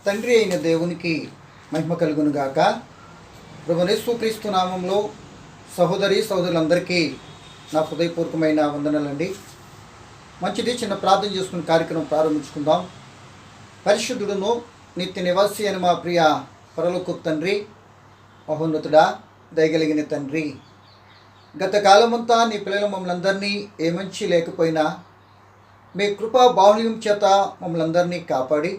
తండ్రి అయిన దేవునికి మహిమ కలుగునుగాక. ప్రభువైన యేసుక్రీస్తు నామంలో సహోదరి సహోదరులందరికీ నా హృదయపూర్వకమైన వందనాలండి. మంచిది, చిన్న ప్రార్థన చేసుకుని కార్యక్రమం ప్రారంభించుకుందాం. పరిశుద్ధుడును నిత్య నివాసి అని మా ప్రియ పరలోకపు తండ్రి, మహోన్నతుడా, దయగలిగిన తండ్రి, గత కాలమంతా నీ పిల్లలు మమ్మల్ని అందరినీ ఏ మంచి లేకపోయినా మీ కృపా బాహుళ్యం చేత మమ్మల్ని అందరినీ కాపాడి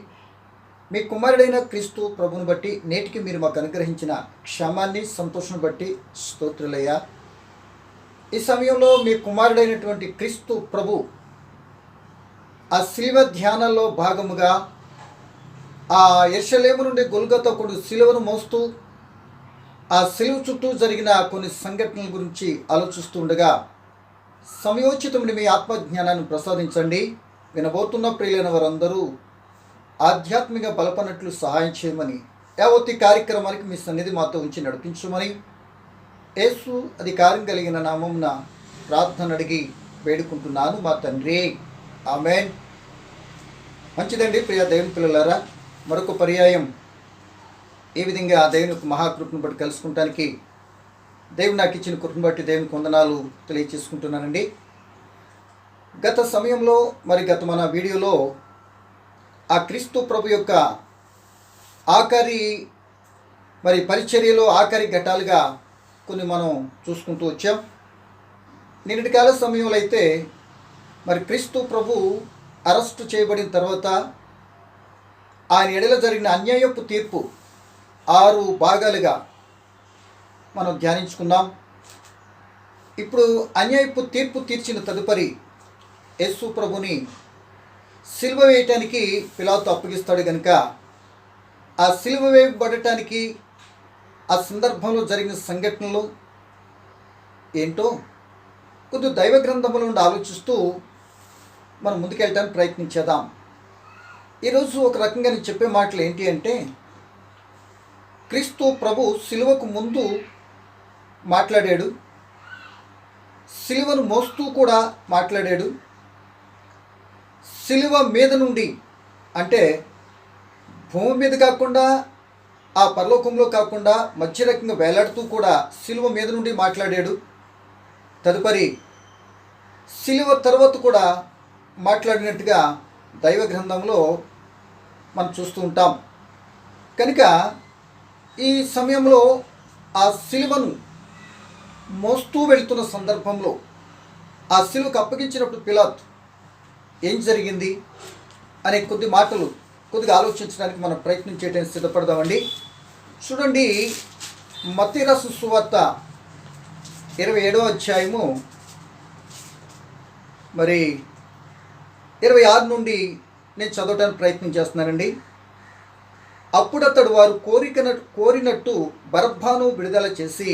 మీ కుమారుడైన క్రీస్తు ప్రభుని బట్టి నేటికి మీరు మాకు అనుగ్రహించిన క్షమాన్ని, సంతోషం బట్టి స్తోత్రులయ్యా. ఈ సమయంలో మీ కుమారుడైనటువంటి క్రీస్తు ప్రభు ఆ శిలువ ధ్యానంలో భాగముగా ఆ యెరూషలేము నుండి గొల్గొతాకు శిలువను మోస్తూ ఆ శిలువ చుట్టూ జరిగిన కొన్ని సంఘటనల గురించి ఆలోచిస్తూ ఉండగా సమయోచితముని మీ ఆత్మజ్ఞానాన్ని ప్రసాదించండి. వినబోతున్న ప్రియులైన వారందరూ ఆధ్యాత్మిక బలపనట్లు సహాయం చేయమని, యావత్తు కార్యక్రమానికి మీ సన్నిధి మాతో ఉంచి నడిపించమని యేసు అధికారం కలిగిన నామమున ప్రార్థన అడిగి వేడుకుంటున్నాను మా తండ్రి, ఆమేన్. మంచిదండి ప్రియ దేవుని పిల్లలారా, మరొక పర్యాయం ఈ విధంగా దేవునికి మహాకృపను బట్టి కలుసుకుంటానికి దేవుడు నాకు ఇచ్చిన కృపను బట్టి దేవునికి వందనాలు తెలియచేసుకుంటున్నానండి. గత సమయంలో గత మన వీడియోలో ఆ క్రీస్తు ప్రభు యొక్క ఆఖరి పరిచర్యలో ఆఖరి ఘట్టాలుగా కొన్ని మనం చూసుకుంటూ వచ్చాం. నిన్నటి కాల సమయంలో అయితే క్రీస్తు ప్రభు అరెస్టు చేయబడిన తర్వాత ఆయన ఎడల జరిగిన అన్యాయపు తీర్పు 6 భాగాలుగా మనం ధ్యానించుకున్నాం. ఇప్పుడు అన్యాయపు తీర్పు తీర్చిన తదుపరి యేసు ప్రభుని సిలువ వేయటానికి పిలాతు అప్పగిస్తాడు కనుక ఆ సిలువ వేయబడటానికి ఆ సందర్భంలో జరిగిన సంఘటనలు ఏంటో కొద్ది దైవ గ్రంథముల నుండి ఆలోచిస్తూ మనం ముందుకెళ్ళడానికి ప్రయత్నించేద్దాం. ఈరోజు ఒక రకంగా నేను చెప్పే మాటలు ఏంటి అంటే, క్రీస్తు ప్రభు సిలువకు ముందు మాట్లాడాడు, సిలువను మోస్తూ కూడా మాట్లాడాడు, సిలువ మీద నుండి అంటే భూమి మీద కాకుండా ఆ పరలోకంలో కాకుండా మధ్య రకంగా వేలాడుతూ కూడా సిలువ మీద నుండి మాట్లాడాడు. తదుపరి సిలువ తర్వాత కూడా మాట్లాడినట్టుగా దైవ గ్రంథంలో మనం చూస్తూ ఉంటాం. కనుక ఈ సమయంలో ఆ సిలువను మోస్తూ వెళ్తున్న సందర్భంలో ఆ సిలువకు అప్పగించినప్పుడు పిలాతు ఏం జరిగింది అనే కొద్ది మాటలు కొద్దిగా ఆలోచించడానికి మనం ప్రయత్నం చేయడానికి సిద్ధపడదామండి. చూడండి, మత్తయి రాసిన సువార్త 27వ అధ్యాయము 26 నుండి నేను చదవడానికి ప్రయత్నం చేస్తున్నానండి. అప్పుడు అతడు వారు కోరినట్టు బరబ్బాను విడుదల చేసి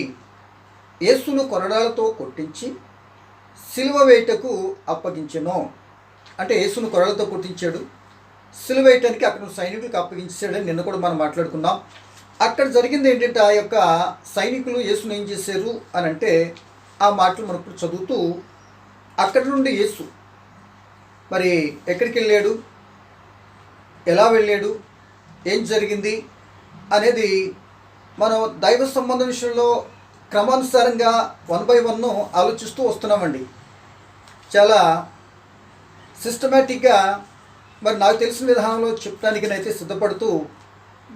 యేసును కొరడాలతో కొట్టించి సిలువ వేయటకు అప్పగించెను. అంటే యేసును కొరడాలతో కొట్టించాడు, సిలువ వేయటానికి అక్కడ సైనికులకు అప్పగించాడని నిన్న కూడా మనం మాట్లాడుకున్నాం. అక్కడ జరిగింది ఏంటంటే, ఆ యొక్క సైనికులు యేసును ఏం చేశారు అని అంటే, ఆ మాటలు మనం ఇప్పుడు చదువుతూ అక్కడి నుండి యేసు ఎక్కడికి వెళ్ళాడు, ఎలా వెళ్ళాడు, ఏం జరిగింది అనేది మనం దైవ సంబంధ విషయంలో క్రమానుసారంగా 1 by 1 ఆలోచిస్తూ వస్తున్నామండి. చాలా సిస్టమేటిక్గా నాకు తెలిసిన విధానంలో చెప్పడానికి అయితే సిద్ధపడుతూ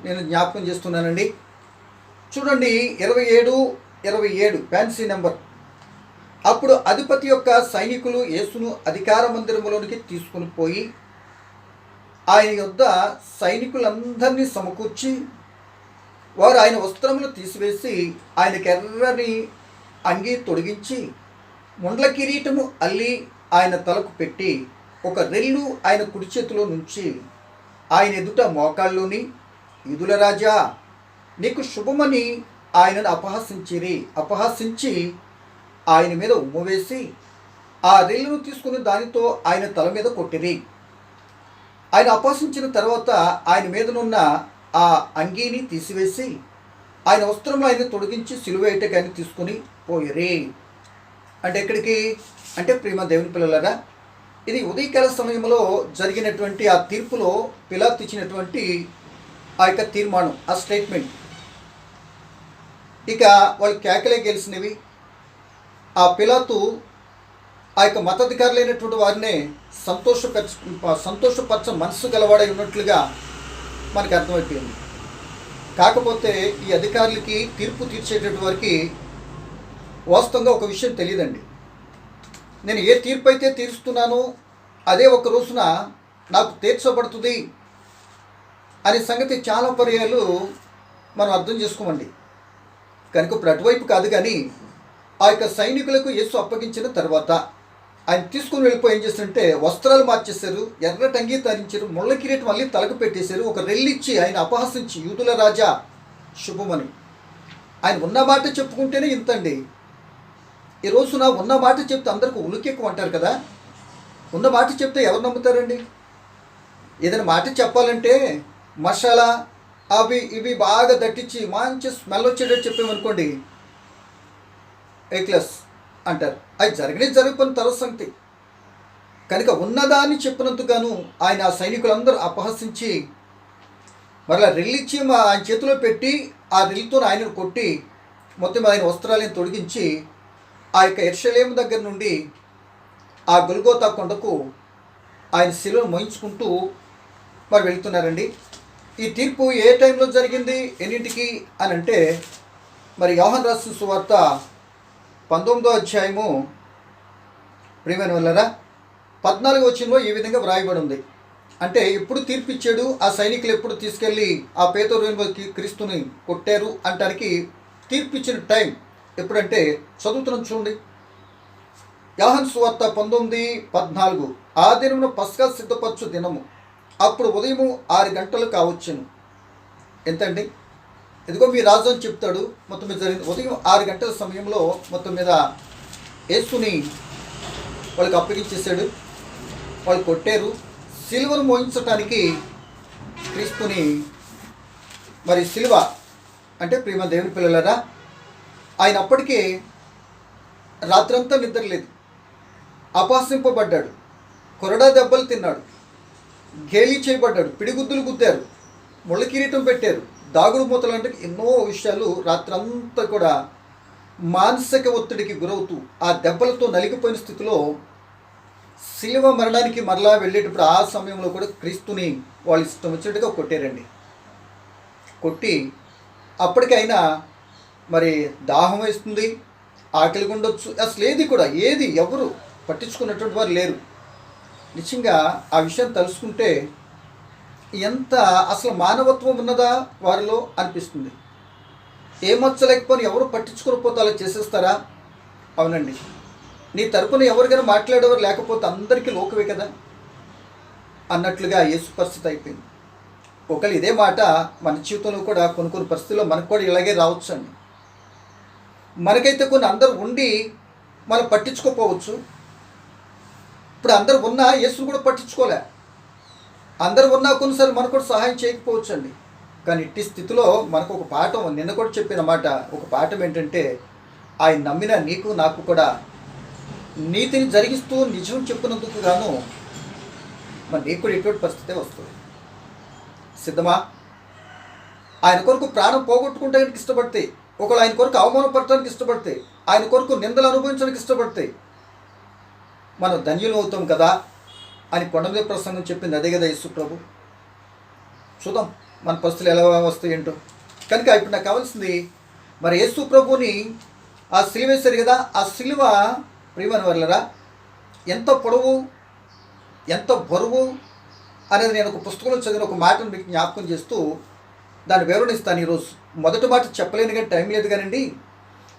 నేను జ్ఞాపకం చేస్తున్నానండి. చూడండి, 27 ఫ్యాన్సీ నెంబర్. అప్పుడు అధిపతి యొక్క సైనికులు యేసును అధికార మందిరంలోనికి తీసుకుని పోయి ఆయన యొద్ద సైనికులందరినీ సమకూర్చి వారు ఆయన వస్త్రములు తీసివేసి ఆయనకు ఎర్రని అంగీ తొడిగించి ముండ్ల కిరీటము అల్లి ఆయన తలకు పెట్టి ఒక రెల్లు ఆయన కుడి చేతిలో నుంచి ఆయన ఎదుట మోకాళ్ళలోని, యూదుల రాజా నీకు శుభమని ఆయనను అపహాసించి ఆయన మీద ఉమ్ము వేసి ఆ రెల్లును తీసుకుని దానితో ఆయన తల మీద కొట్టిరి. ఆయన అపహసించిన తర్వాత ఆయన మీదనున్న ఆ అంగీని తీసివేసి ఆయన వస్త్రంలో ఆయన తొడిగించి సిలువ వేయటకు ఆయన తీసుకుని పోయిరి. అంటే ఎక్కడికి అంటే, ప్రియమ దేవుని పిల్లలారా, ఇది ఉదయకాల సమయంలో జరిగినటువంటి ఆ తీర్పులో పిలాతు ఇచ్చినటువంటి ఆ యొక్క తీర్మానం, ఆ స్టేట్మెంట్. ఇక వాళ్ళు కేకలే గెలిచినవి. ఆ పిలాతు ఆ యొక్క మతాధికారులైనటువంటి వారినే సంతోషపరచ మనస్సు గలవాడై ఉన్నట్లుగా మనకు అర్థమైపోయింది. కాకపోతే ఈ అధికారులకి, తీర్పు తీర్చేటటువంటి వారికి వాస్తవంగా ఒక విషయం తెలియదండి. నేను ఏ తీర్పు అయితే తీరుస్తున్నానో అదే ఒక రోజున నాకు తీర్చబడుతుంది అనే సంగతి చాలా పర్యాలు మనం అర్థం చేసుకోమండి. కనుక ఇప్పుడు అటువైపు కాదు, కానీ ఆ యొక్క సైనికులకు యేసు అప్పగించిన తర్వాత ఆయన తీసుకుని వెళ్ళిపోయి ఏం చేస్తారంటే వస్త్రాలు మార్చేశారు, ఎర్ర టంగి ధరించారు, ముళ్ళ కిరీటం మళ్ళీ తలకు పెట్టేశారు, ఒక రెల్లిచ్చి ఆయన అపహసించి యూదుల రాజా శుభమని ఆయన ఉన్న మాట చెప్పుకుంటేనే ఇంతండి. ఈ రోజున ఉన్న మాట చెప్తే అందరికీ ఉలికెక్కువ అంటారు కదా. ఉన్న మాట చెప్తే ఎవరు నమ్ముతారండి? ఏదైనా మాట చెప్పాలంటే మసాలా అవి ఇవి బాగా దట్టించి మంచి స్మెల్ వచ్చేటట్టు చెప్పామనుకోండి, ఏ క్లాస్ అంటారు. అది జరగని తర్వాత సంగతి. కనుక ఉన్నదాన్ని చెప్పినందుకు ఆయన ఆ సైనికులందరూ అపహసించి మరలా రెల్లిచ్చి ఆయన చేతిలో పెట్టి ఆ రెల్లితో ఆయనను కొట్టి మొత్తం ఆయన వస్త్రాలను తొలగించి ఆ యొక్క యెరూషలేము దగ్గర నుండి ఆ గొల్గోతా కొండకు ఆయన శిలువను మోయించుకుంటూ మరి వెళ్తున్నారండి. ఈ తీర్పు ఏ టైంలో జరిగింది, ఎన్నింటికి అని అంటే మరి యోహాను రాసిన సువార్త 19వ అధ్యాయము ప్రియమైన వాళ్ళరా 14వ వచనంలో ఈ విధంగా వ్రాయబడి ఉంది. అంటే ఎప్పుడు తీర్పిచ్చాడు, ఆ సైనికులు ఎప్పుడు తీసుకెళ్ళి ఆ పేతురు క్రీస్తుని కొట్టారు అంటానికి తీర్పిచ్చిన టైం ఎప్పుడంటే చదువుతున్నాం చూడండి. యోహాను సువార్త 19:14 ఆ దినమున పస్కా సిద్ధపరచు దినము, అప్పుడు ఉదయం 6 గంటలు కావచ్చును. ఎంతండి? ఇదిగో మీ రాజు అని చెప్తాడు. మొత్తం మీద జరిగింది ఉదయం 6 గంటల సమయంలో మొత్తం మీద యేసుని వాళ్ళకి అప్పగించేశాడు. వాళ్ళు కొట్టారు. సిలువను మోయించటానికి క్రీస్తుని మరి సిలువ అంటే ప్రియమ దేవుని పిల్లలరా, ఆయన అప్పటికే రాత్రంతా నిద్రలేదు, అపహసింపబడ్డాడు, కొరడా దెబ్బలు తిన్నాడు, గేలి చేయబడ్డాడు, పిడిగుద్దులు గుద్దారు, ముళ్ళ కిరీటం పెట్టారు, దాగుడు మూతలు అంటే ఎన్నో విషయాలు రాత్రంతా కూడా మానసిక ఒత్తిడికి గురవుతూ ఆ దెబ్బలతో నలిగిపోయిన స్థితిలో శిలువ మరణానికి మరలా వెళ్ళేటప్పుడు ఆ సమయంలో కూడా క్రీస్తుని వాళ్ళు ఇష్టం వచ్చినట్టుగా కొట్టారండి. కొట్టి అప్పటికైనా మరి దాహం వేస్తుంది, ఆకలిగా ఉండొచ్చు, అసలు ఏది ఎవరు పట్టించుకున్నటువంటి వారు లేరు. నిజంగా ఆ విషయం తెలుసుకుంటే ఎంత అసలు మానవత్వం ఉన్నదా వారిలో అనిపిస్తుంది. ఏ మచ్చలేకపోని ఎవరు పట్టించుకోకపోతే అలా చేసేస్తారా? అవునండి. నీ తరపున ఎవరికైనా మాట్లాడేవారు లేకపోతే అందరికీ లోకవే కదా అన్నట్లుగా యేసు పరిస్థితి అయిపోయింది. ఒకళ్ళు ఇదే మాట మన జీవితంలో కూడా కొన్ని పరిస్థితుల్లో మనకు కూడా ఇలాగే రావచ్చు అండి. మనకైతే కొన్ని అందరూ ఉండి మనం పట్టించుకోకపోవచ్చు. ఇప్పుడు అందరు ఉన్నా యేసును కూడా పట్టించుకోలే. అందరు ఉన్నా కొన్నిసార్లు మనకు కూడా సహాయం చేయకపోవచ్చు అండి. కానీ ఇట్టి స్థితిలో మనకు ఒక పాఠం, నిన్న కూడా చెప్పిన మాట, ఒక పాఠం ఏంటంటే ఆయన నమ్మిన నీకు నాకు కూడా నీతిని జరిగిస్తూ నిజం చెప్పినందుకు గాను మరి నీకు కూడా ఎటువంటి పరిస్థితే వస్తుంది. సిద్ధమా? ఆయన కొరకు ప్రాణం పోగొట్టుకుంటానికి ఇష్టపడితే, ఒకళ్ళు ఆయన కొరకు అవమానపడటానికి ఇష్టపడితే, ఆయన కొరకు నిందలు అనుభవించడానికి ఇష్టపడితే మనం ధన్యులు అవుతాం కదా అని కొండ మీద ప్రసంగం చెప్పింది అదే కదా యేసు ప్రభు. చూద్దాం మన పరిస్థితులు ఎలా వస్తాయి ఏంటో. కనుక ఇప్పుడు నాకు కావాల్సింది మరి యేసు ప్రభుని ఆ సిలువ వేశారు కదా, ఆ సిలువ ప్రియమైన వాళ్ళరా ఎంత పొడవు, ఎంత బరువు అనేది నేను ఒక పుస్తకంలో చదివిన ఒక మాటను మీకు జ్ఞాపకం చేస్తూ దాన్ని వివరణిస్తాను ఈరోజు. మొదటి మాట చెప్పలేను కానీ టైం లేదు కానండి.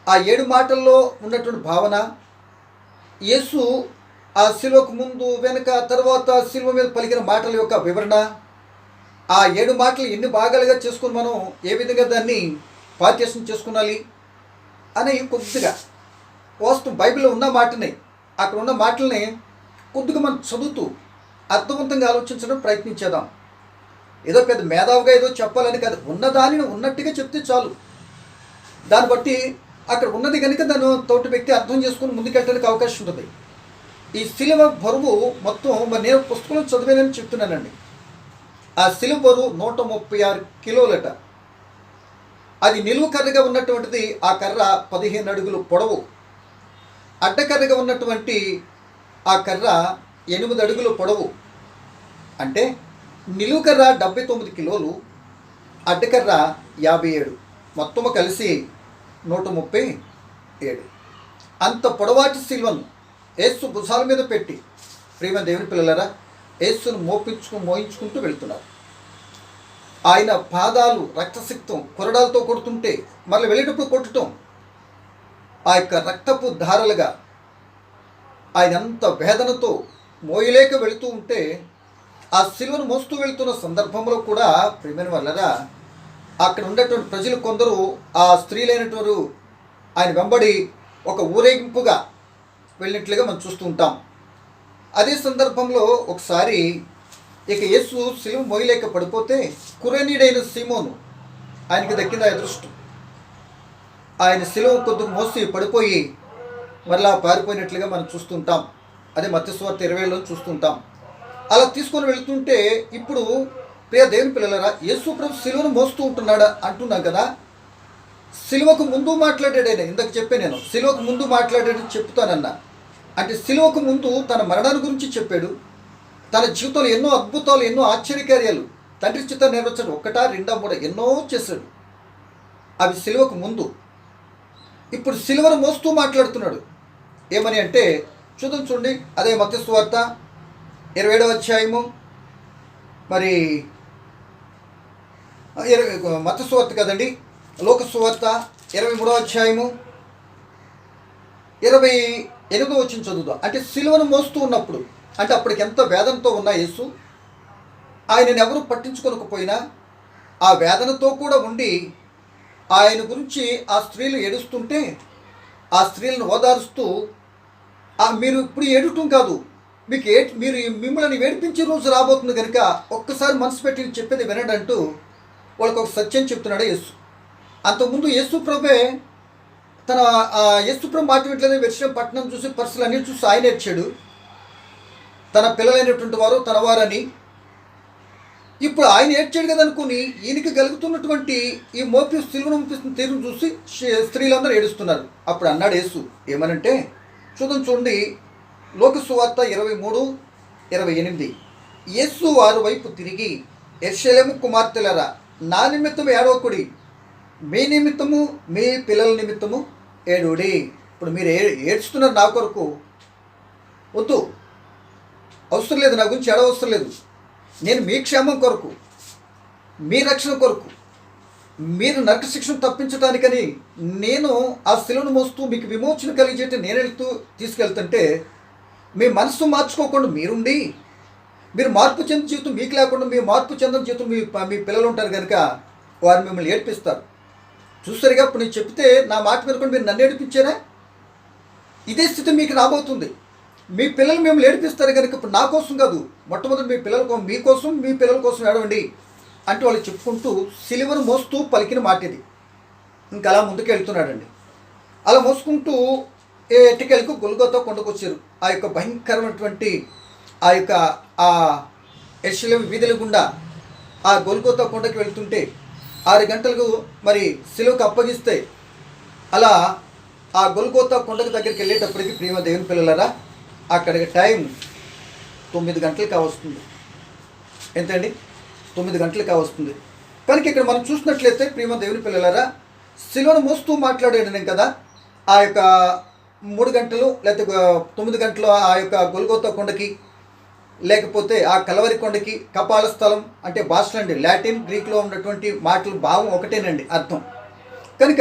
ఆ 7 మాటల్లో ఉన్నటువంటి భావన, యేసు ఆ సిలువకు ముందు వెనుక తర్వాత సిలువ మీద పలికిన మాటల యొక్క వివరణ, ఆ 7 మాటలు ఎన్ని భాగాలుగా చేసుకుని మనం ఏ విధంగా దాన్ని పార్టీషన్ చేసుకునాలి అని కొద్దిగా వాస్తవం బైబిల్లో ఉన్న మాటని, అక్కడ ఉన్న మాటల్ని కొద్దిగా మనం చదువుతూ అర్థవంతంగా ఆలోచించడం ప్రయత్నించేద్దాం. ఏదో పెద్ద మేధావుగా ఏదో చెప్పాలని కాదు, ఉన్నదానిని ఉన్నట్టుగా చెప్తే చాలు. దాన్ని బట్టి అక్కడ ఉన్నది కనుక దాన్ని తోటి వ్యక్తి అర్థం చేసుకుని ముందుకెళ్ళడానికి అవకాశం ఉంటుంది. ఈ సిలువ బరువు మొత్తం మరి నేను పుస్తకంలో చదివానని చెప్తున్నానండి. ఆ సిలువ బరువు 136 కిలోలట. అది నిలువు కర్రగా ఉన్నటువంటిది, ఆ కర్ర 15 అడుగులు పొడవు. అడ్డకర్రగా ఉన్నటువంటి ఆ కర్ర 8 అడుగులు పొడవు. అంటే నిలువు కర్ర 79 కిలోలు, అడ్డకర్ర 57, మొత్తము కలిసి 137. అంత పొడవాటి సిలువను యేసు భుజాల మీద పెట్టి, ప్రియమైన దేవుని పిల్లలారా, యేసును మోయించుకుంటూ వెళ్తున్నారు. ఆయన పాదాలు రక్తసిక్తం కొరడాలతో కొడుతుంటే, మళ్ళీ వెళ్ళేటప్పుడు కొట్టడం, ఆ యొక్క రక్తపు ధారలుగా ఆయన అంత వేదనతో మోయలేక వెళుతూ ఉంటే, ఆ సిలువను మోస్తూ వెళ్తున్న సందర్భంలో కూడా ప్రియమైన వాళ్ళరా, అక్కడ ఉన్నటువంటి ప్రజలు కొందరు, ఆ స్త్రీలైనటువంటి ఆయన వెంబడి ఒక ఊరేగింపుగా వెళ్ళినట్లుగా మనం చూస్తూ ఉంటాం. అదే సందర్భంలో ఒకసారి ఇక యేసు సిలువ మోయలేక పడిపోతే, కురేనీడైన సీమోను, ఆయనకి దక్కింది ఆ అదృష్టం. ఆయన సిలువ కొద్దిగా మోసి పడిపోయి మరలా పారిపోయినట్లుగా మనం చూస్తుంటాం. అదే మత్తయి సువార్త 20లో చూస్తుంటాం. అలా తీసుకొని వెళుతుంటే, ఇప్పుడు ప్రియ దేవుని పిల్లలారా, యేసు ప్రభు సిలువను మోస్తూ ఉంటున్నాడా అంటున్నాం కదా. సిలువకు ముందు మాట్లాడాడు ఆయన. ఇందాక చెప్పాను నేను, సిలువకు ముందు మాట్లాడాడని చెప్తానన్నా. అంటే సిలువకు ముందు తన మరణాన్ని గురించి చెప్పాడు. తన జీవితంలో ఎన్నో అద్భుతాలు, ఎన్నో ఆశ్చర్యకార్యాలు తండ్రి చిత్తం నెరవేర్చాడు. 1, 2, 3 ఎన్నో చేశాడు. అవి సిలువకు ముందు. ఇప్పుడు సిలువను మోస్తూ మాట్లాడుతున్నాడు. ఏమని అంటే చూడండి, అదే మత్తయి సువార్త 27వ అధ్యాయము, మరి మత్తయి సువార్త కదండి, లోక సువార్త 23వ అధ్యాయము 28వ వచనం చదువుదాం. అంటే సిలువను మోస్తూ ఉన్నప్పుడు, అంటే అప్పటికి ఎంత వేదనతో ఉన్న యేసు, ఆయనను ఎవరు పట్టించుకోకపోయినా ఆ వేదనతో కూడా ఉండి ఆయన గురించి ఆ స్త్రీలు ఏడుస్తుంటే, ఆ స్త్రీలను ఓదారుస్తూ, మీరు ఇప్పుడు ఏడటం కాదు, మీరు మిమ్మల్ని ఏడిపించే రోజు రాబోతుంది కనుక ఒక్కసారి మనసు పెట్టి చెప్పేది వినండి అంటూ వాళ్ళకి ఒక సత్యం చెప్తున్నాడు యేసు. అంతకుముందు యేసు ప్రభే తన యేసు ప్రభు మాట వింటలేదని వెర్షం పట్టణం చూసి, పరిస్థితులు అన్నీ చూసి ఆయన ఏడ్చాడు. తన పిల్లలైనటువంటి వారు తన వారని. ఇప్పుడు ఆయన ఏడ్చాడు కదా అనుకుని, ఈయనకి కలుగుతున్నటువంటి ఈ మోపి సిలువను మోపిస్తున్న తీరును చూసి స్త్రీలందరూ ఏడుస్తున్నారు. అప్పుడు అన్నాడు యేసు ఏమనంటే, చూడండి లోక సువార్త 23:28. యేసు వారి వైపు తిరిగి, యెరూషలేము కుమార్తెలరా, నా నిమిత్తము ఏడవకుడి, మీ నిమిత్తము మీ పిల్లల నిమిత్తము ఏడుడి. ఇప్పుడు మీరు ఏడ్చుతున్నారు నా కొరకు, వద్దు, అవసరం లేదు, నా గురించి ఏడవసరం లేదు. నేను మీ క్షేమం కొరకు, మీ రక్షణ కొరకు, మీరు నరక శిక్షను తప్పించడానికని నేను ఆ శిలువను మోస్తూ మీకు విమోచన కలిగేటి నేను తీసుకెళ్తుంటే, మీ మనసు మార్చుకోకుండా మీరుండి, మీరు మార్పు చెందిన జీవితం మీకు లేకుండా మీ మార్పు చెందిన జీవితం మీ పిల్లలు ఉంటారు కనుక వారు మిమ్మల్ని ఏడిపిస్తారు. చూస్తారుగా, ఇప్పుడు నేను చెప్తే నా మాట వినకుండా మీరు నన్ను ఏడిపించారా? ఇదే స్థితి మీకు రాబోతుంది. మీ పిల్లలు మిమ్మల్ని ఏడిపిస్తారు కనుక ఇప్పుడు నా కోసం కాదు, మొట్టమొదటి మీ పిల్లల మీకోసం, మీ పిల్లల కోసం ఏడవండి అంటే వాళ్ళు చెప్పుకుంటూ సిలువను మోస్తూ పలికిన మాట ఇది. ఇంకా అలా ముందుకు వెళ్తున్నాడండి. అలా మోసుకుంటూ ఎట్టుకెళ్ళకు గొల్గోతా కొండకు వచ్చారు. ఆ యొక్క భయంకరమైనటువంటి ఆ యొక్క ఆ యెరూషలేము వీధుల గుండా ఆ గొల్గోతా కొండకి వెళ్తుంటే 6 గంటలకు మరి సిలువకు అప్పగిస్తే, అలా ఆ గొల్గోతా కొండకు దగ్గరికి వెళ్ళేటప్పటికి ప్రియమైన దేవుని పిల్లలారా, అక్కడికి టైం 9 గంటలు కావస్తుంది. ఎంతండి? 9 గంటలు కావస్తుంది. కనుక ఇక్కడ మనం చూసినట్లయితే ప్రియమైన దేవుని పిల్లలారా, సిలువను మోస్తూ మాట్లాడాడు నేను కదా, ఆ యొక్క 3 గంటలు లేకపోతే 9 గంటలు ఆ యొక్క గొల్గోతా కొండకి, లేకపోతే ఆ కలవరి కొండకి, కపాల స్థలం అంటే భాషలు అండి, లాటిన్ గ్రీక్లో ఉన్నటువంటి మాటలు భావం ఒకటేనండి, అర్థం. కనుక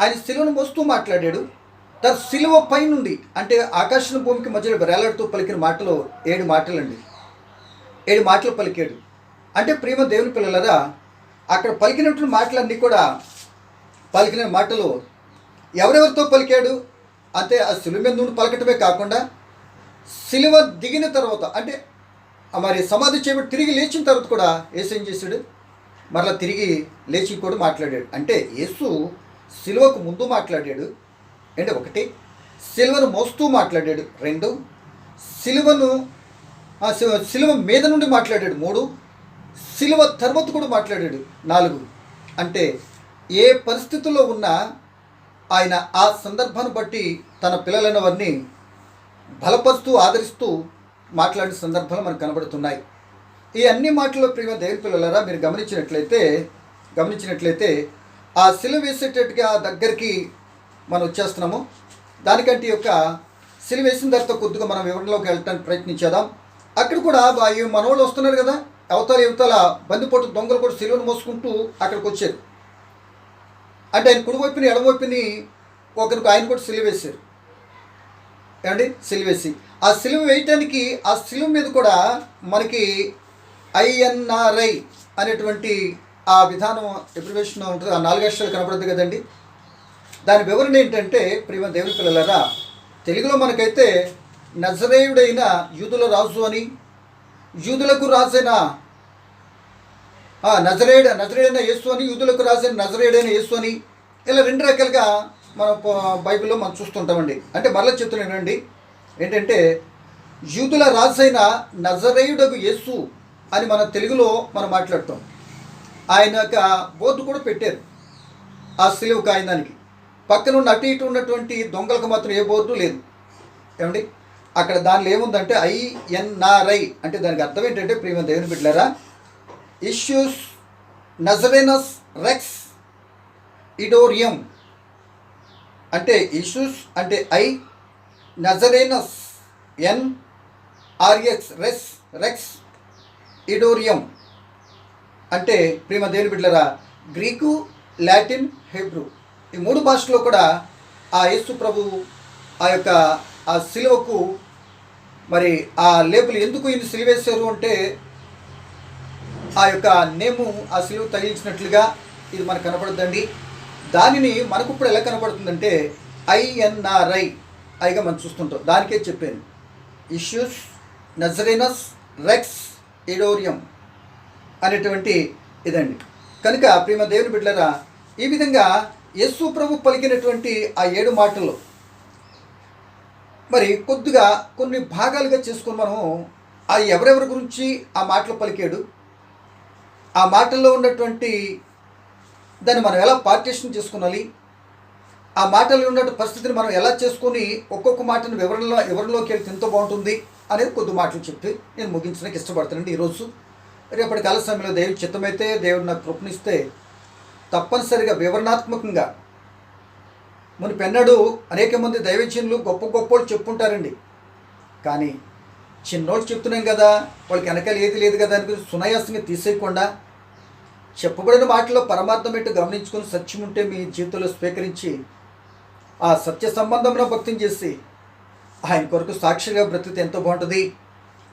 ఆయన సిలువను మోస్తూ మాట్లాడాడు. తన సిలువ పై నుండి అంటే ఆకాశం భూమికి మధ్యలో వేలాడుతూ పలికిన మాటలు 7 మాటలండి. 7 మాటలు పలికాడు. అంటే ప్రియమైన దేవుని పిల్లలారా, అక్కడ పలికినటువంటి మాటలన్నీ కూడా పలికిన మాటలు ఎవరెవరితో పలికాడు అంటే ఆ సిలువ మీద నుండి పలకటమే కాకుండా, సిలువ దిగిన తర్వాత అంటే మరి సమాధి చేయబడి తిరిగి లేచిన తర్వాత కూడా యేసు ఏం చేశాడు? మరలా తిరిగి లేచి కూడా మాట్లాడాడు. అంటే యేసు సిలువకు ముందు మాట్లాడాడు అంటే 1, సిలువను మోస్తూ మాట్లాడాడు 2, సిలువ మీద నుండి మాట్లాడాడు 3, సిలువ తర్వాత కూడా మాట్లాడాడు 4. అంటే ఏ పరిస్థితుల్లో ఉన్నా ఆయన ఆ సందర్భాన్ని బట్టి తన పిల్లలైన వారిని బలపరుస్తూ ఆదరిస్తూ మాట్లాడిన సందర్భాలు మనకు కనబడుతున్నాయి. ఈ అన్ని మాటల్లో ప్రియ దేవుని పిల్లలారా మీరు గమనించినట్లయితే ఆ సిలువ వేసేటట్టుగా దగ్గరికి మనం వచ్చేస్తున్నాము. దానికంటే యొక్క సిలువ వేసిన తర్వాత కొద్దిగా మనం వివరణలోకి వెళ్ళడానికి ప్రయత్నించేద్దాం. అక్కడ కూడా ఈ మనోళ్ళు వస్తున్నారు కదా, యువతల బందిపోటు దొంగలు కూడా సిలువను మోసుకుంటూ అక్కడికి వచ్చారు. అంటే ఆయన కుడివైపుని ఎడమవైపుని ఒకరికి ఆయన కూడా సిలువ వేశారు. ఏమండి, సిలువ వేసి ఆ సిలువ వేయటానికి ఆ సిలువ మీద కూడా మనకి INRI అనేటువంటి ఆ విధానం ఎబ్రివేషన్ ఉంటుంది. ఆ 4 అక్షరాలు కనపడుతుంది కదండి. దాని వివరణ ఏంటంటే ప్రియ దేవుని పిల్లలారా, తెలుగులో మనకైతే నజరేయుడైన యూదుల రాజు అని, యూదులకు రాజైన నజరేయుడైన యేసు అని, యూదులకు రాజైన నజరేయుడైన యేసు అని, ఇలా 2 రకాలుగా మనం బైబిల్లో మనం చూస్తుంటామండి. అంటే మరలా చెప్తున్నానండి, ఏంటంటే యూదుల రాజైన నజరేయుడగు యేసు అని మన తెలుగులో మనం మాట్లాడతాం. ఆయన యొక్క బోర్డు కూడా పెట్టారు ఆ సిలువ కాయిదానికి. పక్కన ఉన్న అటు ఇటు ఉన్నటువంటి దొంగలకు మాత్రం ఏ బోర్డు లేదు. ఏమండి, అక్కడ దానిలో ఏముందంటే INRI అంటే దానికి అర్థం ఏంటంటే ప్రియ దేవుని బిడ్డలారా, ఇష్యూస్ నజరేనస్ రెక్స్ ఇడోరియం అంటే ఇష్యూస్ అంటే నజరేనస్ NRX రెక్స్ ఇడోరియం అంటే ప్రియ దేవుని బిడ్డలారా, గ్రీకు, లాటిన్, హెబ్రూ ఈ 3 భాషల్లో కూడా ఆ యేసు ప్రభు ఆ యొక్క ఆ సిలువకు మరి ఆ లేబుల్ ఎందుకు ఈయన సిలువేశారు అంటే ఆ యొక్క నేము ఆ సిలువ తగిలించినట్లుగా ఇది మనకు కనపడుతుందండి. దానిని మనకు ఇప్పుడు ఎలా కనపడుతుందంటే INRI గా మనం చూస్తుంటాం. దానికే చెప్పాను, ఇష్యూస్ నజరేనస్ రెక్స్ ఇడోరియం అనేటువంటి ఇదండి. కనుక ప్రియ దేవుని బిడ్డలారా, ఈ విధంగా యేసు ప్రభు పలికినటువంటి ఆ 7 మాటల్లో మరి కొద్దిగా కొన్ని భాగాలుగా చేసుకొని మనం ఆ ఎవరెవరి గురించి ఆ మాటలు పలికాడు, ఆ మాటల్లో ఉన్నటువంటి దాన్ని మనం ఎలా పార్టీషన్ చేసుకునాలి, ఆ మాటల్లో ఉన్న పరిస్థితిని మనం ఎలా చేసుకొని ఒక్కొక్క మాటను వివరణలోకి వెళ్తే ఎంతో బాగుంటుంది అనేది కొద్ది మాటలు చెప్పి నేను ముగించడానికి ఇష్టపడతానండి. ఈరోజు రేపటి కాల సమయంలో దేవుడి చిత్తమైతే దేవుడు నాకు కృపణిస్తే తప్పనిసరిగా వివరణాత్మకంగా మునిపెన్నడూ అనేక మంది దైవజనులు గొప్పలు చెప్పుంటారండి. కానీ చిన్నోళ్ళు చెప్తున్నాం కదా, వాళ్ళకి వెనకాల ఏది లేదు కదా అని సునాయాసంగా తీసేయకుండా చెప్పబడిన మాటల్లో పరమార్థం ఏంటో గమనించుకొని సత్యం ఉంటే మీ జీవితంలో స్వీకరించి ఆ సత్య సంబంధంలో భక్తిని చేసి ఆయన కొరకు సాక్షిగా బ్రతికితే ఎంతో బాగుంటుంది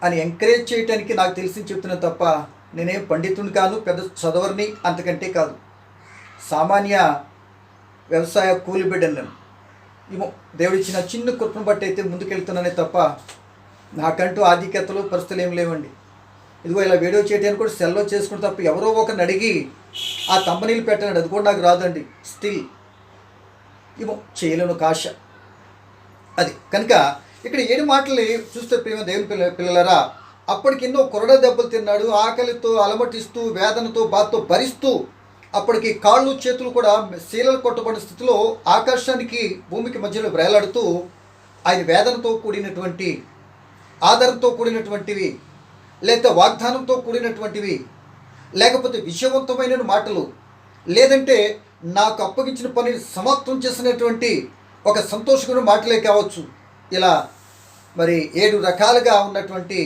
అని ఎంకరేజ్ చేయడానికి నాకు తెలిసి చెప్తున్నాను తప్ప నేనేం పండితుని కాను, పెద్ద చదవరిని అంతకంటే కాదు, సామాన్య వ్యవసాయ కూలి బిడ్డను. ఏమో దేవుడిచ్చిన చిన్న కృపను బట్టి అయితే ముందుకెళ్తున్నానే తప్ప నాకంటూ ఆధిక్యతలు పరిస్థితులు ఏమి లేవండి. ఇదిగో ఇలా వీడియో చేయడానికి కూడా సెల్లో చేసుకుని తప్ప ఎవరో ఒకరిని అడిగి ఆ కంపెనీలు పెట్టండి, అది కూడా నాకు రాదండి. స్టిల్ ఏమో చేయలేను కాశ అది. కనుక ఇక్కడ 7 మాటలు చూస్తే ప్రేమ దేవుని పిల్లలరా, అప్పటికి ఎన్నో కొరడ దెబ్బలు తిన్నాడు, ఆకలితో అలమటిస్తూ వేదనతో బాధతో భరిస్తూ అప్పటికి కాళ్ళు చేతులు కూడా శీలలు కొట్టబడిన స్థితిలో ఆకాశానికి భూమికి మధ్యలో వేలాడుతూ ఆయన వేదనతో కూడినటువంటి ఆదరణతో కూడినటువంటివి, లేకపోతే వాగ్దానంతో కూడినటువంటివి, లేకపోతే విషయవంతమైన మాటలు, లేదంటే నాకు అప్పగించిన పనిని సమాప్తం చేసినటువంటి ఒక సంతోషకరమైన మాటలే కావచ్చు. ఇలా మరి 7 రకాలుగా ఉన్నటువంటి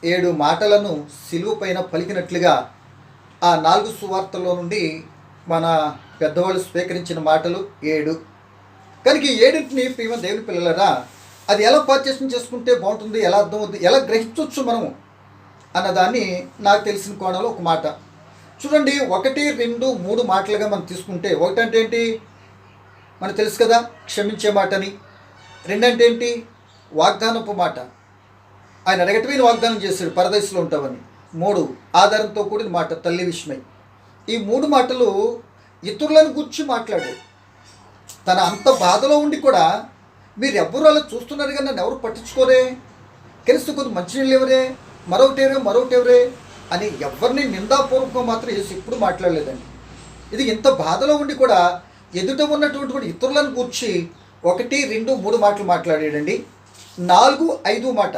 7 మాటలను సిలువ పైన పలికినట్లుగా ఆ 4 సువార్తల్లో నుండి మన పెద్దవాళ్ళు స్వీకరించిన మాటలు 7. కనుక ఈ 7టిని ప్రియ దేవుని పిల్లలరా, అది ఎలా పార్టీషన్ చేసుకుంటే బాగుంటుంది, ఎలా అర్థమవుతుంది, ఎలా గ్రహించవచ్చు మనము అన్నదాన్ని నాకు తెలిసిన కోణంలో ఒక మాట చూడండి. 1, 2, 3 మాటలుగా మనం తీసుకుంటే, 1 అంటే ఏంటి మనకు తెలుసు కదా, క్షమించే మాటని. 2 అంటే ఏంటి, వాగ్దానపు మాట, ఆయన అడగటమైన వాగ్దానం చేశాడు పరదేశంలో ఉంటామని. 3 ఆధారంతో కూడిన మాట, తల్లి విషయమై. ఈ 3 మాటలు ఇతరులను గురించి మాట్లాడాడు. తన అంత బాధలో ఉండి కూడా మీరు ఎవ్వరూ అలా చూస్తున్నారు కానీ నన్ను ఎవరు పట్టించుకోరే, కలిసి కొద్ది మంచినీళ్ళు ఎవరే, మరొకటెవరే అని ఎవరిని నిందాపూర్వకంగా మాత్రం యేసు ఎప్పుడు మాట్లాడలేదండి. ఇది ఇంత బాధలో ఉండి కూడా ఎదుట ఉన్నటువంటి ఇతరులను గూర్చి 1, 2, 3 మాటలు మాట్లాడాడండి. 4, 5 మాట,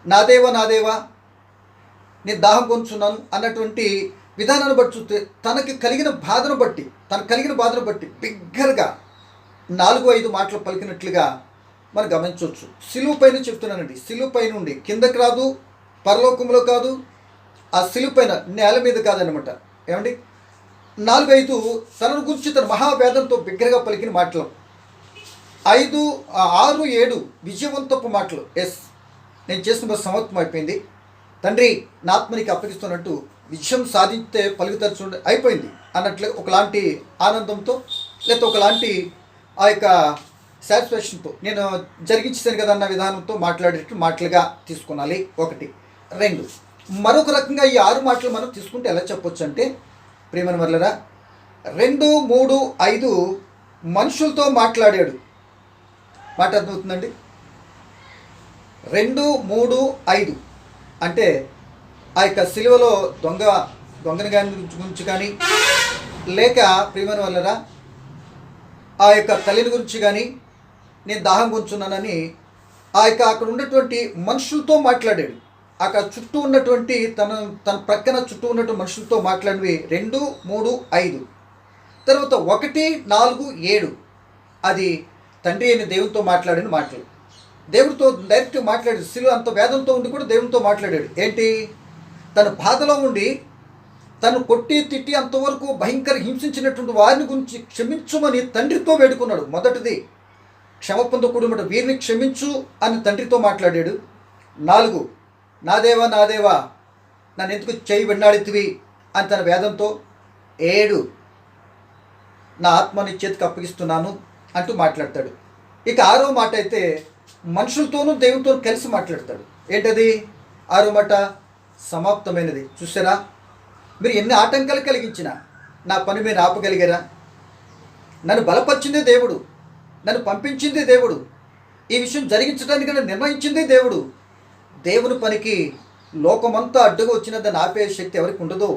నా దేవా నా దేవా నేను దాహం కొంచున్నాను అన్నటువంటి విధానాన్ని బట్టి చూస్తే తనకు కలిగిన బాధను బట్టి బిగ్గరగా 4, 5 మాటలు పలికినట్లుగా మనం గమనించవచ్చు. సిలువ పైన చెప్తున్నానండి. సిలువ పై నుండి కిందకి రాదు, పరలోకంలో కాదు, ఆ సిలువ పైన నేల మీద కాదనమాట. ఏమండి 4, 5 తనను గురించి తన మహావేదంతో బిగ్గరగా పలికిన మాటలు. 5, 6, 7 విజయవంతపు మాటలు. నేను చేసిన సమర్థం అయిపోయింది తండ్రి, నా ఆత్మనికి అప్పగిస్తున్నట్టు విజయం సాధించే పలుకుతరచు అయిపోయింది అన్నట్లు ఒకలాంటి ఆనందంతో, లేకపోతే ఒకలాంటి ఆ యొక్క సాటిస్ఫాక్షన్తో నేను జరిగించాను కదా అన్న విధానంతో మాట్లాడేట్టు మాటలుగా తీసుకునాలి. 1, 2 మరొక రకంగా ఈ 6 మాటలు మనం తీసుకుంటే ఎలా చెప్పొచ్చు అంటే ప్రియమైన వర్లరా, 2, 3, 5 మనుషులతో మాట్లాడాడు. మాట అర్థమవుతుందండి. 2, 3, 5 అంటే ఆ యొక్క సిలువలో దొంగని గురించి కానీ, లేక ప్రియమైన వాళ్ళరా ఆ యొక్క తల్లిని గురించి కానీ, నేను దాహం కొంచున్నానని ఆ యొక్క అక్కడ ఉన్నటువంటి మనుషులతో మాట్లాడాడు. అక్కడ చుట్టూ ఉన్నటువంటి తన ప్రక్కన చుట్టూ ఉన్నటువంటి మనుషులతో మాట్లాడినవి 2, 3, 5. తర్వాత 1, 4, 7 అది తండ్రి అయిన దేవునితో మాట్లాడిన మాటలు. దేవుడితో డైరెక్ట్ మాట్లాడాడు. సిలువ అంత వేదంతో ఉండి కూడా దేవునితో మాట్లాడాడు. ఏంటి, తన బాధలో ఉండి తను కొట్టి తిట్టి అంతవరకు భయంకర హింసించినటువంటి వారిని గురించి క్షమించమని తండ్రితో వేడుకున్నాడు. మొదటిది క్షమపంతో కూడిన వీరిని క్షమించు అని తండ్రితో మాట్లాడాడు. 4, నా దేవా నా దేవా నన్ను ఎందుకు చేయి వెన్నాడితివి అని తన వేదంతో. 7, నా ఆత్మని చేతికి అప్పగిస్తున్నాను అంటూ మాట్లాడతాడు. ఇక 6వ మాట అయితే మనుషులతోనూ దేవునితో కలిసి మాట్లాడతాడు. ఏంటది 6వ మాట? సమాప్తమైనది. చూసారా, మీరు ఎన్ని ఆటంకాలు కలిగించినా నా పని మీరు ఆపగలిగారా? నన్ను బలపరిచిందే దేవుడు, నన్ను పంపించిందే దేవుడు, ఈ విషయం జరిగించడానికి నన్ను నిర్ణయించిందే దేవుడు. దేవుని పనికి లోకమంతా అడ్డుగా వచ్చిన దాన్ని ఆపే శక్తి ఎవరికి ఉండదు.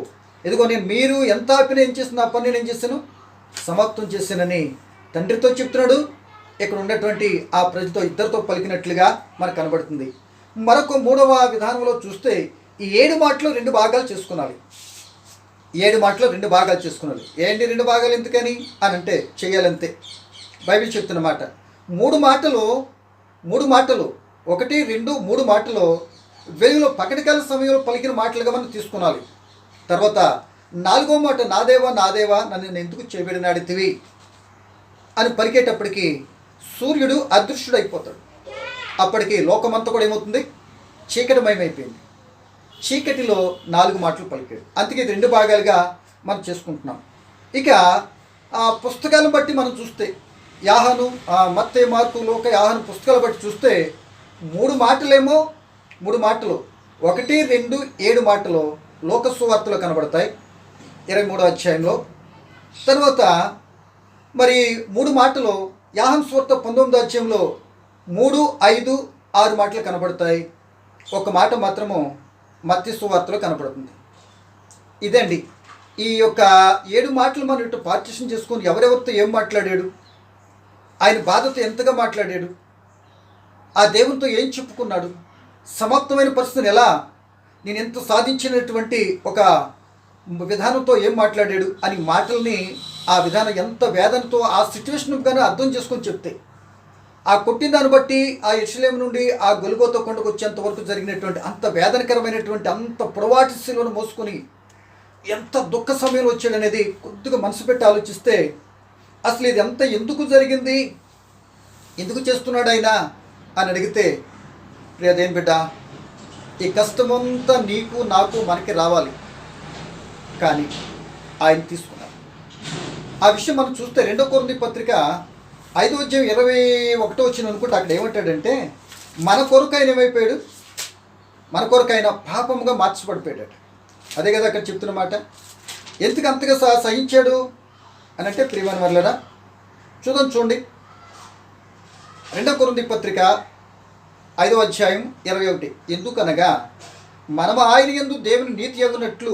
ఎదుగో మీరు ఎంత ఆపినా ఏం చేసిన నా పని నేను ఏం చేశాను, సమాప్తం చేశానని తండ్రితో చెప్తున్నాడు. ఇక్కడ ఉన్నటువంటి ఆ ప్రజలతో ఇద్దరితో పలికినట్లుగా మనకు కనబడుతుంది. మరొక 3వ విధానంలో చూస్తే ఈ 7 మాటలు 2 భాగాలు చేసుకున్నాలి. 7 మాటలు 2 భాగాలు చేసుకున్నాలి. ఏంటి 2 భాగాలు ఎందుకని అని అంటే చేయాలంతే. బైబిల్ చెప్తున్న మాట 3 మాటలు 1, 2, 3 మాటలు వెలుగులో పగటికాల సమయంలో పలికిన మాటలుగా మనం తీసుకున్నాలి. తర్వాత 4వ మాట, నా దేవా నా దేవా నన్ను ఎందుకు చేయబడినాడితివి అని పలికేటప్పటికి సూర్యుడు అదృశ్యుడైపోతాడు. అప్పటికి లోకమంతా కూడా ఏమవుతుంది, చీకటిమయమైపోయింది. చీకటిలో 4 మాటలు పలికాడు. అందుకే ఇది 2 భాగాలుగా మనం చేసుకుంటున్నాం. ఇక ఆ పుస్తకాలను బట్టి మనం చూస్తే యాహాను, మత్తయి, మార్కు, లూకా, యాహాను పుస్తకాలు బట్టి చూస్తే 3 మాటలేమో 3 మాటలు 1, 2, 7 మాటలు లోక సువార్తలో కనబడతాయి 23వ అధ్యాయంలో. తర్వాత మరి 3 మాటలు యాహాను సువార్త 19వ అధ్యాయంలో 3, 5, 6 మాటలు కనబడతాయి. ఒక మాట మాత్రము మత్తయి సువార్తలో కనబడుతుంది. ఇదండి ఈ యొక్క 7 మాటలు మనం ఇటు పార్టిషన్ చేసుకొని ఎవరెవరితో ఏం మాట్లాడాడు, ఆయన బాధతో ఎంతగా మాట్లాడాడు, ఆ దేవునితో ఏం చెప్పుకున్నాడు, సమాప్తమైన పరిస్థితిని ఎలా నేను ఎంత సాధించినటువంటి ఒక విధానంతో ఏం మాట్లాడాడు అని మాటల్ని ఆ విధానం ఎంత వేదనతో ఆ సిచ్యువేషన్ కానీ అర్థం చేసుకొని చెప్తే, ఆ కొట్టిన దాన్ని బట్టి ఆ యెరూషలేము నుండి ఆ గొల్గోతా కొండకు వచ్చేంత వరకు జరిగినటువంటి అంత వేదనకరమైనటువంటి అంత పొడవాటి శిలువను మోసుకొని ఎంత దుఃఖ సమయంలో వచ్చాడనేది కొద్దిగా మనసు పెట్టి ఆలోచిస్తే అసలు ఇది ఎంత ఎందుకు జరిగింది, ఎందుకు చేస్తున్నాడు ఆయన అని అడిగితే, ప్రియదేని బిడ్డ, ఈ కష్టమంతా నీకు నాకు మనకి రావాలి, కానీ ఆయన తీసుకున్నారు. ఆ విషయం మనం చూస్తే 2 కొరింథీ పత్రిక 5వ అధ్యాయం 21వ వచనం అనుకుంటే అక్కడ ఏమంటాడంటే, మన కొరకు ఆయన ఏమైపోయాడు, మన కొరకు ఆయన పాపముగా మార్చబడిపోయాడు. అదే కదా అక్కడ చెప్తున్నమాట. ఎందుకు అంతగా సహించాడు అని అంటే ప్రియమైన వర్లరా చూడండి 2 కొరింథీ పత్రిక 5వ అధ్యాయం 21. ఎందుకనగా మనము ఆయన యందు దేవుని నీతి అగునట్లు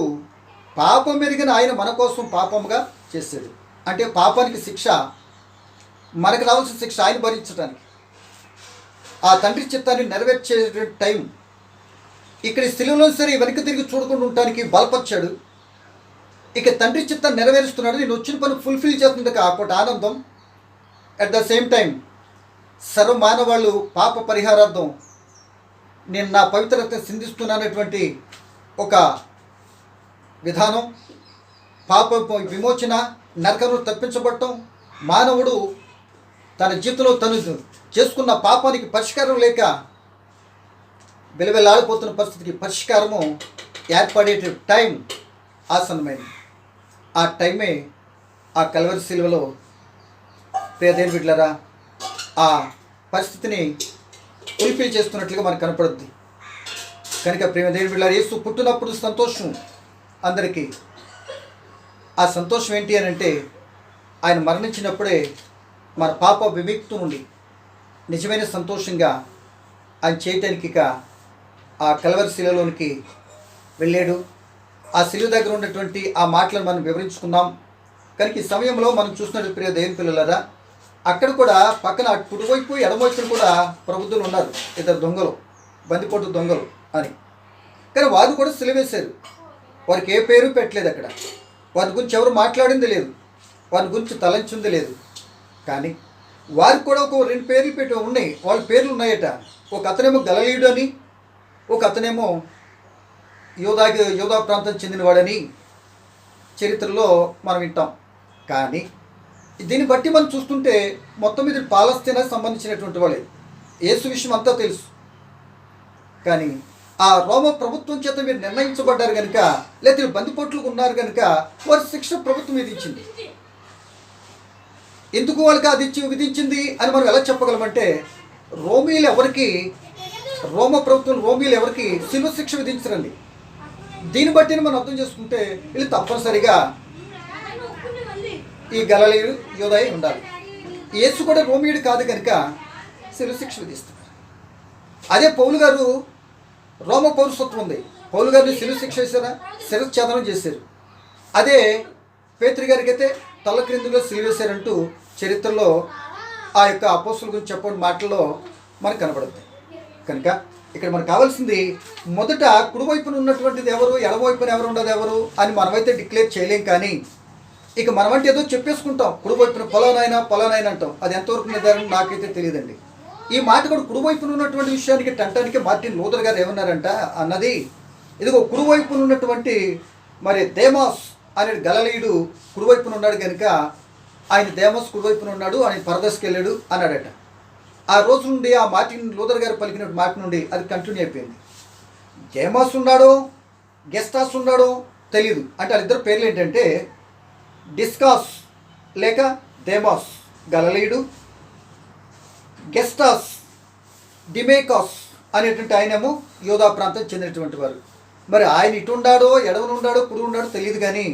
పాపం ఎరిగిన ఆయన మన కోసం పాపముగా చేశాడు. అంటే పాపానికి శిక్ష, మనకు రావాల్సిన శిక్ష ఆయన భరించడానికి, ఆ తండ్రి చిత్తాన్ని నెరవేర్చే టైం ఇక్కడ సిలువలో సరే వెనక్కి తిరిగి చూడకుండా ఉండటానికి బలపరిచాడు. ఇక తండ్రి చిత్తాన్ని నెరవేరుస్తున్నాడు. నేను వచ్చిన పని ఫుల్ఫిల్ చేస్తుంది కాకపోతే ఆనందం. అట్ ద సేమ్ టైం సర్వ మానవాళ్ళు పాప పరిహారార్థం నేను నా పవిత్రత సింధిస్తున్నానటువంటి ఒక విధానం, పాప విమోచన, నరకను తప్పించబడటం, మానవుడు తన జీవితంలో తను చేసుకున్న పాపానికి పరిష్కారం లేక వెలవెల్లాడిపోతున్న పరిస్థితికి పరిష్కారము ఏర్పడే టైం ఆసన్నమైంది. ఆ టైమే ఆ కల్వరి సిలువలో ప్రియదేవుని బిడ్డలారా ఆ పరిస్థితిని ఫుల్ఫిల్ చేస్తున్నట్లుగా మనకు కనపడుద్ది. కనుక ప్రియదేవుని బిడ్డలారా, యేసు పుట్టినప్పుడు సంతోషం అందరికీ. ఆ సంతోషం ఏంటి అని అంటే ఆయన మరణించినప్పుడే మన పాప విముక్తి నుండి నిజమైన సంతోషంగా ఆయన చేయటానికి ఇక ఆ కల్వరి శిలువలోనికి వెళ్ళాడు. ఆ శిలువ దగ్గర ఉన్నటువంటి ఆ మాటలను మనం వివరించుకుందాం. కనుక ఈ సమయంలో మనం చూసినట్టు ప్రియ దేవుని పిల్లలారా, అక్కడ కూడా పక్కన కుడివైపు ఎడమవైపున కూడా ప్రబుద్ధులు ఉన్నారు, ఇద్దరు దొంగలు, బందిపోటు దొంగలు అని. కానీ వారు కూడా సిలువేశారు. వారికి ఏ పేరు పెట్టలేదు. అక్కడ వారి గురించి ఎవరు మాట్లాడింది లేదు, వారి గురించి తలంచింది లేదు. కానీ వారికి కూడా ఒక 2 పేర్లు పెట్టి ఉన్నాయి. వాళ్ళ పేర్లు ఉన్నాయట. ఒక అతనేమో గలిలయుడు అని, ఒక అతనేమో యోధా ప్రాంతం చెందినవాడని చరిత్రలో మనం వింటాం. కానీ దీన్ని బట్టి మనం చూస్తుంటే మొత్తం మీద పాలస్తీనాకి సంబంధించినటువంటి వాళ్ళే. యేసు విషయం అంతా తెలుసు. కానీ ఆ రోమ ప్రభుత్వం చేత మీరు నిర్ణయించబడ్డారు కనుక, లేదా బందిపోట్లు ఉన్నారు కనుక వారి శిక్ష ప్రభుత్వం విధించింది. ఎందుకు వాళ్ళకి అది విధించింది అని మనం ఎలా చెప్పగలమంటే, రోమ ప్రభుత్వం రోమీలు ఎవరికి శిలువ శిక్ష విధించరండి. దీన్ని బట్టి మనం అర్థం చేసుకుంటే వీళ్ళు తప్పనిసరిగా ఈ గలిలయుడు యోధాయి ఉండాలి. యేసు కూడా రోమీయుడు కాదు కనుక శిలువ శిక్ష విధిస్తున్నారు. అదే పౌలు గారు రోమ పౌరసత్వం ఉంది. పౌలు గారిని శిలువ శిక్ష వేశారా, శిరచ్ఛేదనం చేశారు. అదే పేతురు గారికి అయితే తల క్రిందులో సిలివేశారంటూ చరిత్రలో ఆ యొక్క అపోస్తుల గురించి చెప్పిన మాటల్లో మనకు కనబడుతుంది. కనుక ఇక్కడ మనకు కావాల్సింది మొదట కుడివైపున ఉన్నటువంటిది ఎవరు, ఎడమవైపున ఎవరు ఉండదు ఎవరు అని మనమైతే డిక్లేర్ చేయలేం. కానీ ఇక మనమంటే ఏదో చెప్పేసుకుంటాం, కుడివైపున పొలానైనా అంటాం. అది ఎంతవరకు నిర్ధారణ నాకైతే తెలియదండి. ఈ మాట కూడా కుడివైపున ఉన్నటువంటి విషయానికి టంటానికి మార్టిన్ లూథర్ గారు ఏమన్నారంట అన్నది, ఇదిగో కుడివైపున ఉన్నటువంటి మరి దేమాస్ అనే గలిలయుడు కుడివైపున ఉన్నాడు కనుక ఆయన దేమాస్ కుడివైపున ఉన్నాడు, ఆయన పరదశకి వెళ్ళాడు అన్నాడట. ఆ రోజు నుండి ఆ మార్టిన్ లూథర్ గారు పలికిన మాట నుండి అది కంటిన్యూ అయిపోయింది. దేమాస్ ఉన్నాడో గెస్టాస్ ఉన్నాడో తెలీదు. అంటే వాళ్ళిద్దరు పేర్లు ఏంటంటే డిస్కాస్ లేక దేమాస్ గలిలయుడు, గెస్టాస్ డిమేకాస్ అనేటువంటి ఆయనేమో యోధా ప్రాంతం చెందినటువంటి వారు. మరి ఆయన ఇటు ఉండాడో ఎడమను ఉండాడో కుడి ఉండాడో తెలియదు. కానీ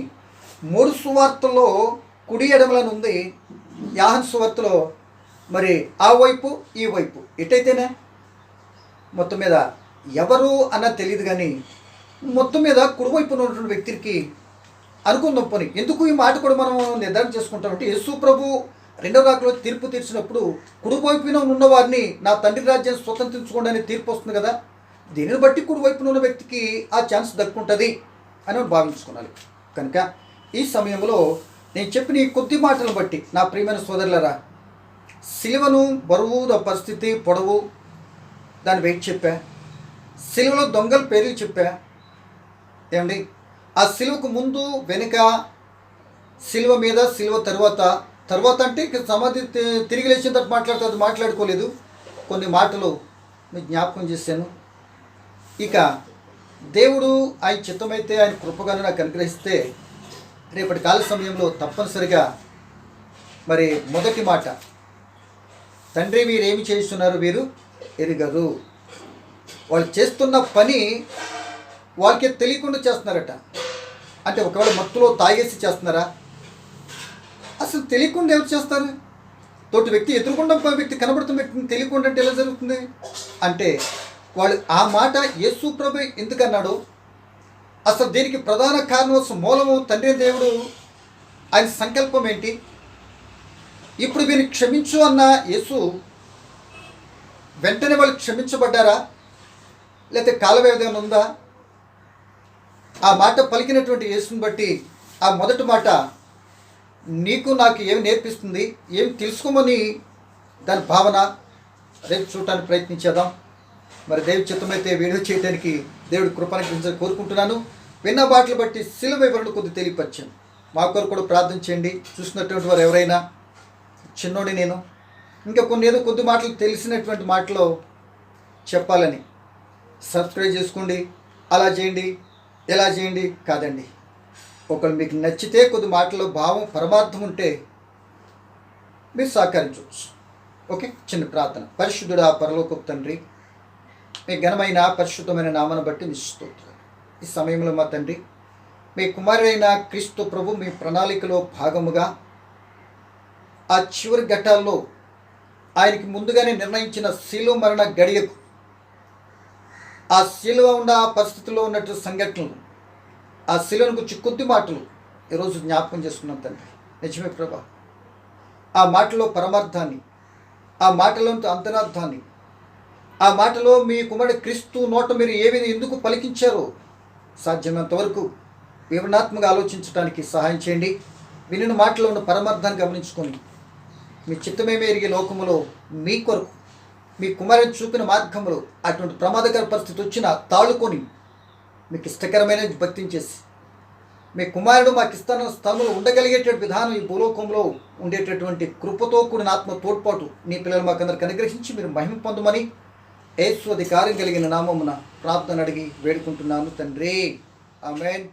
3 సువార్తల్లో కుడి ఎడమలను ఉంది. యోహాను సువార్తలో మరి ఆ వైపు ఈ వైపు ఎటైతేనే మొత్తం మీద ఎవరు అన్నది తెలియదు. కానీ మొత్తం మీద కుడివైపున ఉన్నటువంటి వ్యక్తికి అనుకుందాం పని. ఎందుకు ఈ మాట కూడా మనం నిర్ధారణ చేసుకుంటామంటే, యేసు ప్రభు రెండవ రాకలో తీర్పు తీర్చినప్పుడు కుడివైపున ఉన్నవారిని నా తండ్రి రాజ్యాన్ని స్వతంత్రించుకోండి అనే తీర్పు వస్తుంది కదా. దీనిని బట్టి కుడివైపున ఉన్న వ్యక్తికి ఆ ఛాన్స్ దక్కుంటుంది అని భావించుకోవాలి. కనుక ఈ సమయంలో నేను చెప్పిన ఈ కొద్ది మాటలను బట్టి నా ప్రియమైన సోదరులరా, సిలువను బరువు, పరిస్థితి, పొడవు, దాని వెయిట్ చెప్పా. సిలువలో దొంగల పేర్లు చెప్పా. ఏమండి, ఆ సిలువకు ముందు వెనుక, సిలువ మీద, సిలువ తర్వాత అంటే ఇక సమాధి తిరిగి లేచిన తర్వాత మాట్లాడుతుంది, మాట్లాడుకోలేదు. కొన్ని మాటలు మీకు జ్ఞాపకం చేశాను. ఇక దేవుడు ఆయన చిత్తమైతే, ఆయన కృపగాను నాకు అనుగ్రహిస్తే రేపటి కాల సమయంలో తప్పనిసరిగా మరి మొదటి మాట, తండ్రి వీరేమి చేస్తున్నారు వీరు ఎరుగరు. వాళ్ళు చేస్తున్న పని వాళ్ళకి తెలియకుండా చేస్తున్నారట. అంటే ఒకవేళ మత్తులో తాగేసి చేస్తున్నారా? అసలు తెలియకుండా ఎవరు చేస్తారు? తోటి వ్యక్తి ఎదురుకుండా వ్యక్తి కనబడుతున్న వ్యక్తిని తెలియకుండా అంటే ఎలా జరుగుతుంది? అంటే వాళ్ళు ఆ మాట యేసు ప్రభు ఎందుకన్నాడు, అసలు దీనికి ప్రధాన కారణం మూలము తండ్రి దేవుడు ఆయన సంకల్పం ఏంటి, ఇప్పుడు వీరిని క్షమించు అన్న యేసు వెంటనే వాళ్ళు క్షమించబడ్డారా, లేకపోతే కాల వ్యవధి ఏమైనా ఉందా? ఆ మాట పలికినటువంటి యేసుని బట్టి ఆ మొదటి మాట నీకు నాకు ఏమి నేర్పిస్తుంది, ఏమి తెలుసుకోమని దాని భావన రేపు చూడటానికి ప్రయత్నించేద్దాం. మరి దేవుడి చిత్తమైతే వీడియో చేయడానికి దేవుడి కృపను కోరుకుంటున్నాను. విన్న మాటలు బట్టి సిలువ వివరణ కొద్ది తెలియపరిచాను. మా కొరకు కూడా ప్రార్థన చేయండి. చూసినటువంటి వారు ఎవరైనా చిన్నోడి నేను ఇంకా కొన్ని ఏదో కొద్ది మాటలు తెలిసినటువంటి మాటలు చెప్పాలని సబ్స్క్రైబ్ చేసుకోండి. అలా చేయండి, ఎలా చేయండి కాదండి. ఒకళ్ళు మీకు నచ్చితే కొద్ది మాటల్లో భావం పరమార్థం ఉంటే మీరు సహకరించవచ్చు. ఓకే, చిన్న ప్రార్థన. పరిశుద్ధుడా పరలోకపు తండ్రి, మీ ఘనమైన పరిశుద్ధమైన నామను బట్టి మీ స్తోత్రాలు. ఈ సమయంలో మా తండ్రి, మీ కుమారుడైన క్రీస్తు ప్రభు మీ ప్రణాళికలో భాగముగా ఆ చివరి ఘట్టాల్లో ఆయనకి ముందుగానే నిర్ణయించిన శిలువ మరణ గడియకు, ఆ శిలువ ఉన్న ఆ పరిస్థితిలో ఉన్నట్టు సంఘటనలు, ఆ శిలువను గురించి కొద్ది మాటలు ఈరోజు జ్ఞాపకం చేసుకున్నాం తండ్రి. నిజమే ప్రభా, ఆ మాటలో పరమార్థాన్ని, ఆ మాటలో అంతరార్థాన్ని, ఆ మాటలో మీ కుమారుడు క్రీస్తు నోట మీరు ఎందుకు పలికించారో సాధ్యమైనంత వరకు వివరణాత్మకంగా ఆలోచించడానికి సహాయం చేయండి. వినిన మాటలో ఉన్న పరమార్థాన్ని గమనించుకొని మీ చిత్తమేమే ఎరిగే లోకములో మీ కొరకు మీ కుమారుని చూపిన మార్గంలో అటువంటి ప్రమాదకర పరిస్థితి వచ్చినా తాళుకొని మీకు ఇష్టకరమైన భక్తిని చేసి మీ కుమారుడు మాకు ఇస్తున్న స్థలంలో ఉండగలిగేటువంటి విధానం ఈ భూలోకంలో ఉండేటటువంటి కృపతో కూడిన ఆత్మ తోడ్పాటు నీ పిల్లలు మాకందరికి అనుగ్రహించి మీరు మహిమ పొందమని యేసు అధికారం కలిగిన నామమున ప్రార్థన అడిగి వేడుకుంటున్నాను తండ్రి. ఆమేన్.